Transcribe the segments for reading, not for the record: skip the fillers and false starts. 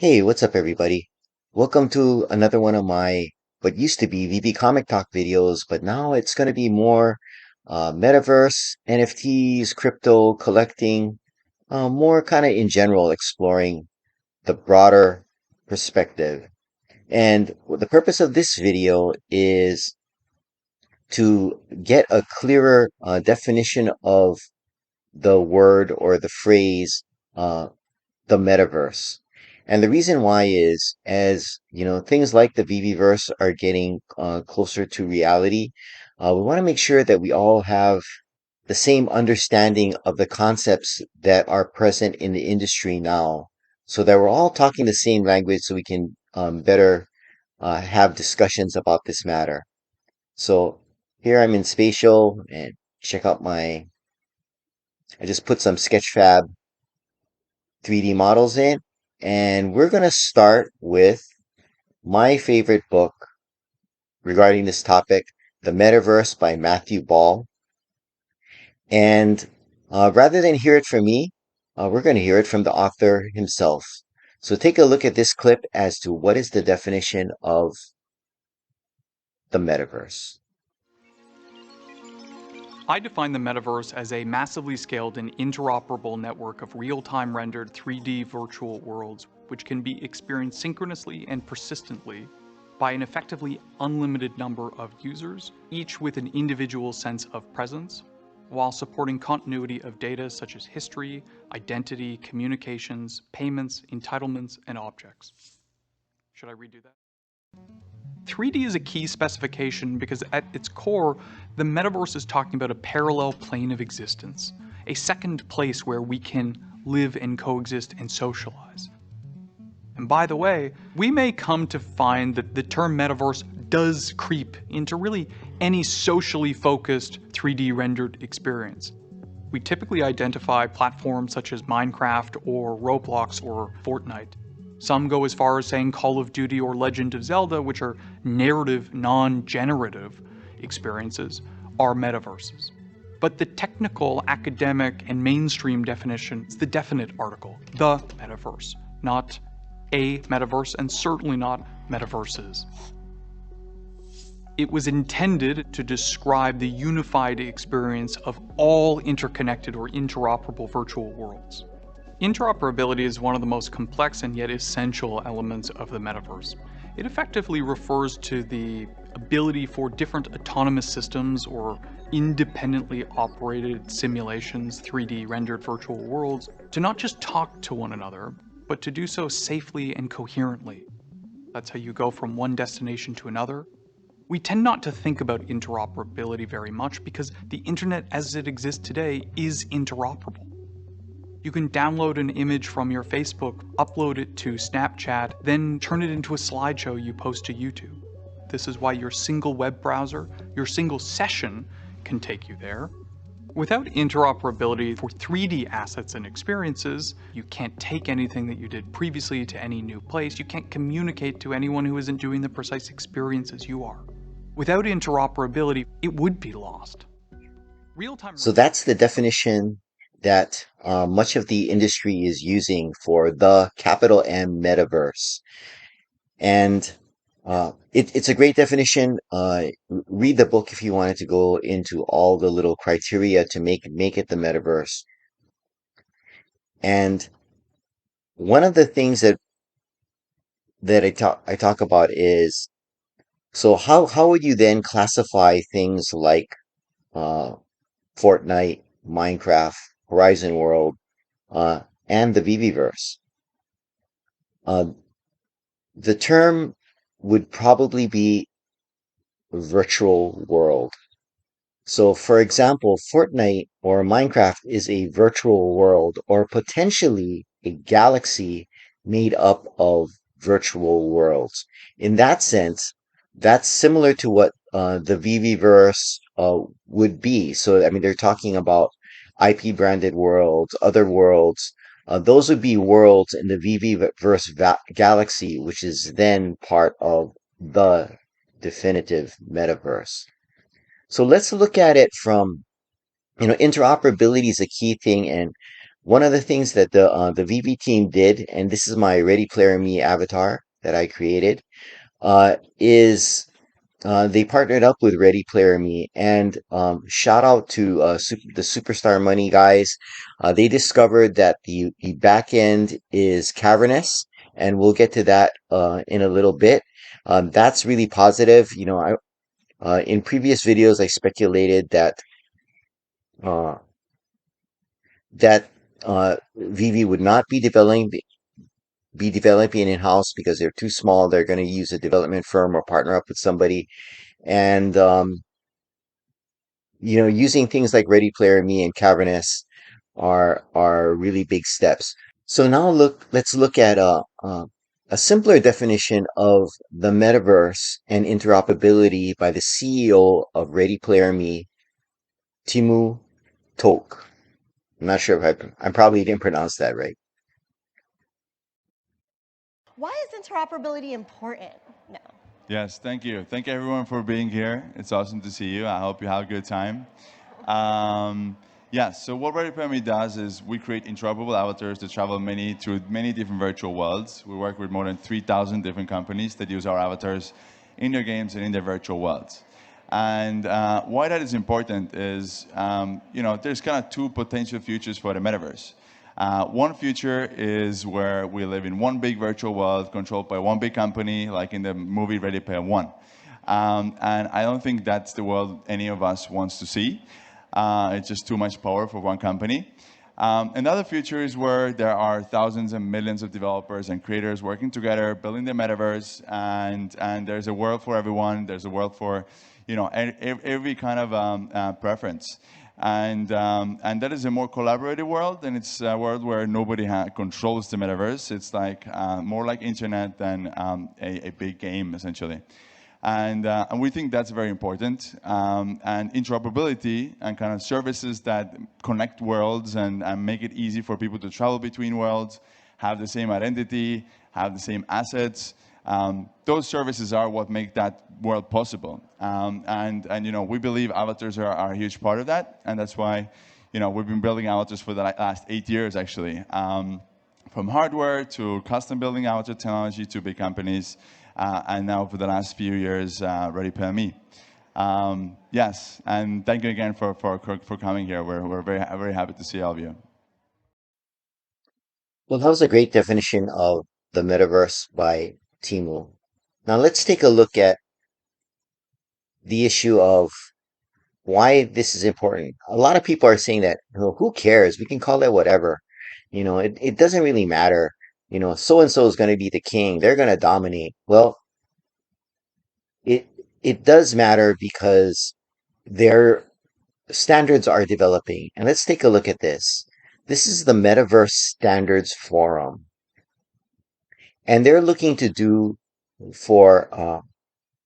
Hey, what's up, everybody? Welcome to another one of my what used to be VB Comic Talk videos, but now it's going to be more metaverse, NFTs, crypto collecting, more kind of in general, exploring the broader perspective. And the purpose of this video is to get a clearer definition of the word or the phrase uh, the metaverse. And the reason why is, as you know, things like the VV-verse are getting closer to reality. We want to make sure that we all have the same understanding of the concepts that are present in the industry now, so that we're all talking the same language, so we can better have discussions about this matter. So here I'm in Spatial, and check out I just put some Sketchfab 3D models in, and we're going to start with my favorite book regarding this topic, The Metaverse by Matthew Ball. And rather than hear it from me, we're going to hear it from the author himself. So take a look at this clip as to what is the definition of the metaverse. I define the metaverse as a massively scaled and interoperable network of real-time rendered 3D virtual worlds which can be experienced synchronously and persistently by an effectively unlimited number of users, each with an individual sense of presence, while supporting continuity of data such as history, identity, communications, payments, entitlements, and objects. Should I redo that? 3D is a key specification because at its core, the metaverse is talking about a parallel plane of existence, a second place where we can live and coexist and socialize. And by the way, we may come to find that the term metaverse does creep into really any socially focused 3D rendered experience. We typically identify platforms such as Minecraft or Roblox or Fortnite. Some go as far as saying Call of Duty or Legend of Zelda, which are narrative, non-generative experiences, are metaverses. But the technical, academic, and mainstream definition is the definite article, the metaverse, not a metaverse, and certainly not metaverses. It was intended to describe the unified experience of all interconnected or interoperable virtual worlds. Interoperability is one of the most complex and yet essential elements of the metaverse. It effectively refers to the ability for different autonomous systems or independently operated simulations, 3D rendered virtual worlds, to not just talk to one another, but to do so safely and coherently. That's how you go from one destination to another. We tend not to think about interoperability very much because the internet as it exists today is interoperable. You can download an image from your Facebook, upload it to Snapchat, then turn it into a slideshow you post to YouTube. This is why your single web browser, your single session can take you there. Without interoperability for 3D assets and experiences, you can't take anything that you did previously to any new place. You can't communicate to anyone who isn't doing the precise experience as you are. Without interoperability, it would be lost. Real-time. So that's the definition that much of the industry is using for the capital M metaverse. And it's a great definition. Read the book if you wanted to go into all the little criteria to make it the metaverse. And one of the things that I talk about is, so how would you then classify things like uh, Fortnite, Minecraft, Horizon World, and the VVverse? Uh, the term would probably be virtual world. So, for example, Fortnite or Minecraft is a virtual world or potentially a galaxy made up of virtual worlds. In that sense, that's similar to what the VVverse would be. So, I mean, they're talking about IP branded worlds, other worlds. Those would be worlds in the VVverse galaxy, which is then part of the definitive metaverse. So let's look at it from, interoperability is a key thing. And One of the things that the VB team did, and this is my Ready Player Me avatar that I created, is they partnered up with Ready Player Me, and shout out to the Superstar Money guys. They discovered that the back end is cavernous, and we'll get to that in a little bit. That's really positive. In previous videos, I speculated uh, that Vivi would not be developing in-house because they're too small. They're going to use a development firm or partner up with somebody, and using things like Ready Player Me and Cavernous are really big steps. So now let's look at a simpler definition of the metaverse and interoperability by the CEO of Ready Player Me, Timmu Toke. I'm not sure if I probably didn't pronounce that right. Why is interoperability important? No. Yes, thank you. Thank you everyone for being here. It's awesome to see you. I hope you have a good time. Um, yeah, so what Ready Player Me does is we create interoperable avatars to travel through many different virtual worlds. We work with more than 3,000 different companies that use our avatars in their games and in their virtual worlds. And why that is important is, there's kind of two potential futures for the metaverse. One future is where we live in one big virtual world controlled by one big company, like in the movie Ready Player One. And I don't think that's the world any of us wants to see. It's just too much power for one company. Another future is where there are thousands and millions of developers and creators working together, building the metaverse, and there's a world for everyone. There's a world for, every kind of preference. And that is a more collaborative world, and it's a world where nobody controls the metaverse. It's like more like internet than a big game, essentially. And we think that's very important. And interoperability and kind of services that connect worlds and make it easy for people to travel between worlds, have the same identity, have the same assets. Those services are what make that world possible. And we believe avatars are a huge part of that. And that's why we've been building avatars for the last 8 years, actually. From hardware to custom building avatar technology to big companies. And now for the last few years, Ready Player Me. Yes, and thank you again for coming here. We're very happy to see all of you. Well, that was a great definition of the metaverse by Timu. Now let's take a look at the issue of why this is important. A lot of people are saying that, who cares? We can call it whatever. It doesn't really matter. So and so is going to be the king. They're going to dominate. Well, it it does matter because their standards are developing. And let's take a look at this. This is the Metaverse Standards Forum, and they're looking to do for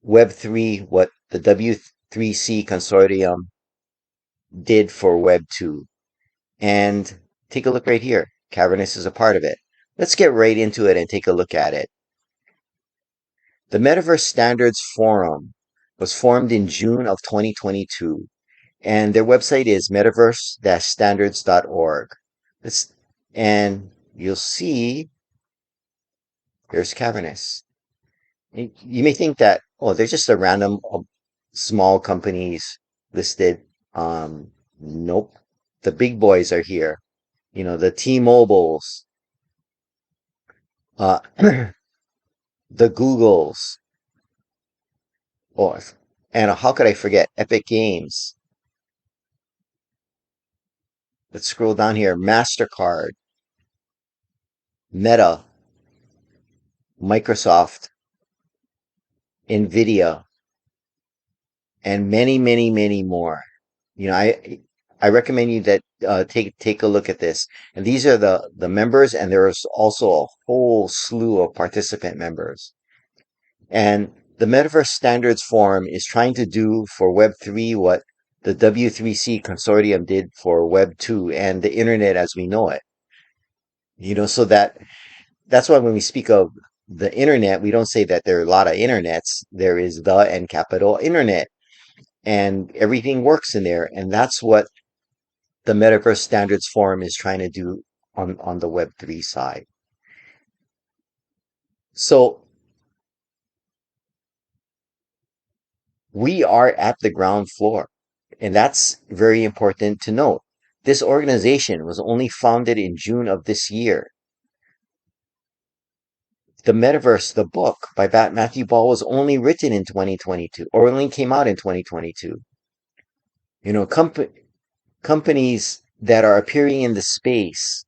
Web3 what the W3C consortium did for Web2. And take a look right here. Cavernous is a part of it. Let's get right into it and take a look at it. The Metaverse Standards Forum was formed in June of 2022, and their website is metaverse-standards.org. Let's, and you'll see there's Cavernous. You may think that, oh, they're just a random small companies listed. Nope. The big boys are here. The T-Mobiles, uh, the Googles, oh, and how could I forget Epic Games? Let's scroll down here. MasterCard, Meta, Microsoft, Nvidia, and many, many, many more. I recommend you that take a look at this. And these are the members, and there's also a whole slew of participant members. And the Metaverse Standards Forum is trying to do for Web3 what the W3C consortium did for Web2 and the internet as we know it. So that's why when we speak of the internet, we don't say that there are a lot of internets. There is the and capital internet, and everything works in there. And that's what the Metaverse Standards Forum is trying to do on the Web3 side. So we are at the ground floor, and that's very important to note. This organization was only founded in June of this year. The Metaverse, the book by Matthew Ball, was only written in 2022, or only came out in 2022. You know, companies that are appearing in the space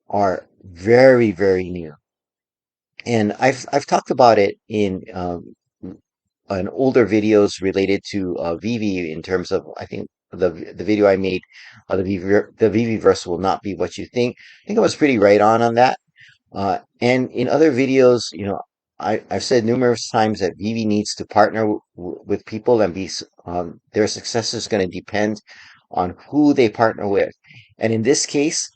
are very, very new. And I've talked about it in an older videos related to Vivi in terms of, I think the video I made, the Vivi verse will not be what you think. I think I was pretty right on that. And in other videos, you know, I've said numerous times that Vivi needs to partner with people and their success is going to depend on who they partner with. And in this case,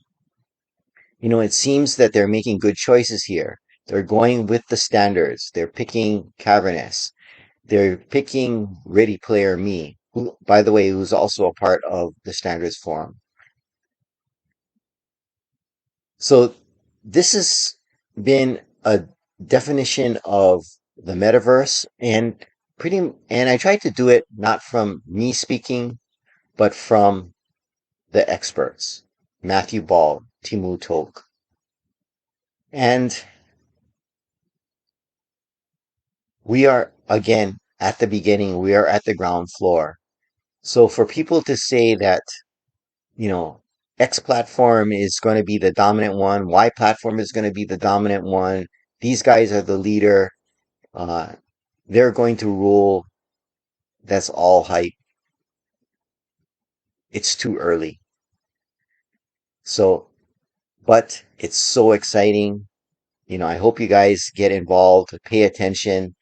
you know, it seems that they're making good choices here. They're going with the standards. They're picking Cavernous. They're picking Ready Player Me, who, by the way, who's also a part of the Standards Forum. So this has been a definition of the metaverse and I tried to do it not from me speaking, but from the experts, Matthew Ball, Timmu Toke. And we are again at the beginning, we are at the ground floor. So for people to say that, you know, X platform is going to be the dominant one, Y platform is going to be the dominant one, these guys are the leader, uh, they're going to rule, that's all hype. It's too early. So, but it's so exciting. You know, I hope you guys get involved, pay attention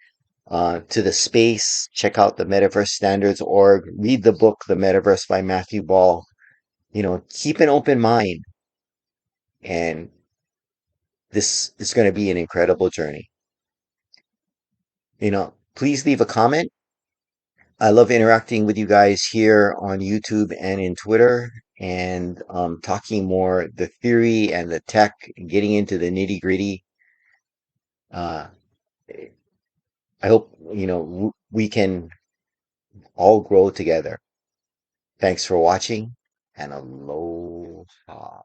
to the space, check out the Metaverse Standards.org, read the book, The Metaverse by Matthew Ball. You know, keep an open mind, and this is going to be an incredible journey. You know, please leave a comment. I love interacting with you guys here on YouTube and in Twitter and talking more the theory and the tech, getting into the nitty gritty. Uh, I hope, you know, we can all grow together. Thanks for watching and aloha.